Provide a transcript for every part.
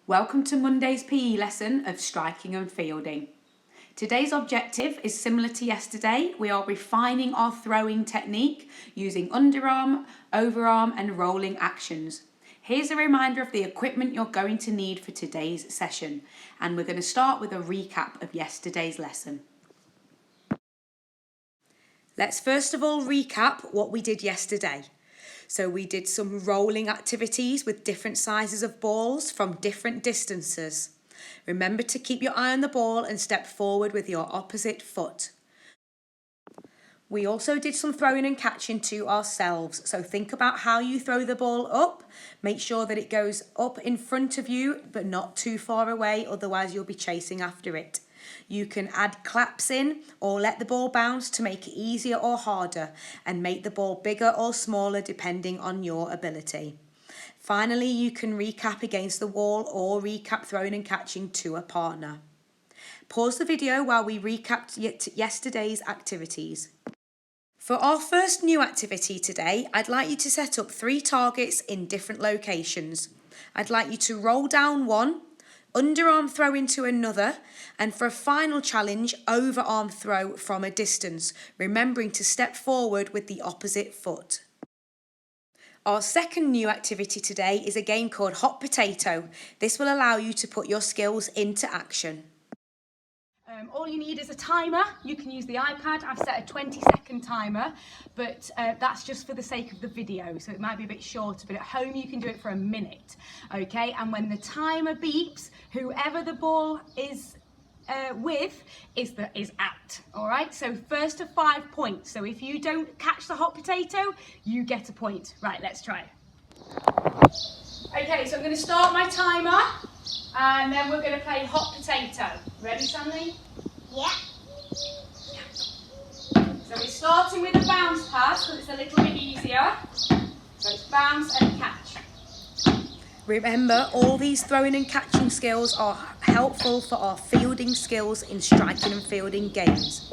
Welcome to Monday's PE lesson of striking and fielding. Today's objective is similar to yesterday. We are refining our throwing technique using underarm, overarm and rolling actions. Here's a reminder of the equipment you're going to need for today's session, and we're going to start with a recap of yesterday's lesson. Let's first of all recap what we did yesterday. So we did some rolling activities with different sizes of balls from different distances. Remember to keep your eye on the ball and step forward with your opposite foot. We also did some throwing and catching to ourselves. So think about how you throw the ball up. Make sure that it goes up in front of you but not too far away, otherwise you'll be chasing after it. You can add claps in or let the ball bounce to make it easier or harder, and make the ball bigger or smaller depending on your ability. Finally, you can recap against the wall or recap throwing and catching to a partner. Pause the video while we recapped yesterday's activities. For our first new activity today, I'd like you to set up 3 targets in different locations. I'd like you to roll down one, underarm throw into another, and for a final challenge, overarm throw from a distance, remembering to step forward with the opposite foot. Our second new activity today is a game called Hot Potato. This will allow you to put your skills into action. All you need is a timer. You can use the iPad. I've set a 20-second timer, but that's just for the sake of the video, so it might be a bit shorter, but at home you can do it for a minute, okay? And when the timer beeps, whoever the ball is with is out, all right? So first to 5 points. So if you don't catch the hot potato, you get a point. Right, let's try it. Okay, so I'm going to start my timer, and then we're going to play hot potato. Ready, Stanley? Yeah. So we're starting with a bounce pass because it's a little bit easier. So it's bounce and catch. Remember, all these throwing and catching skills are helpful for our fielding skills in striking and fielding games.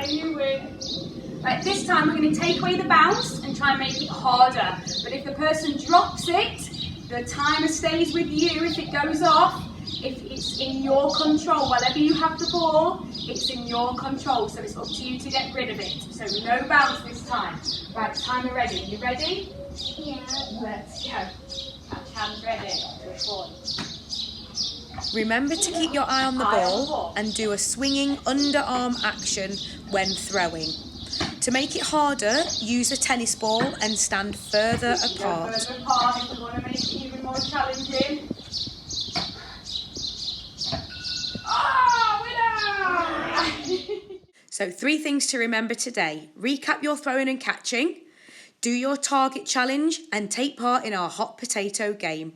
You win. Right, this time we're going to take away the bounce and try and make it harder. But if the person drops it, the timer stays with you. If it goes off, if it's in your control, wherever you have the ball, it's in your control. So it's up to you to get rid of it. So no bounce this time. Right, timer ready. You ready? Yeah. Let's go. Catch hands ready. Good boy. Remember to keep your eye on the ball and do a swinging underarm action when throwing. To make it harder, use a tennis ball and stand further apart. Further apart if we want to make it even more challenging. Winner! So 3 things to remember today. Recap your throwing and catching, do your target challenge and take part in our hot potato game.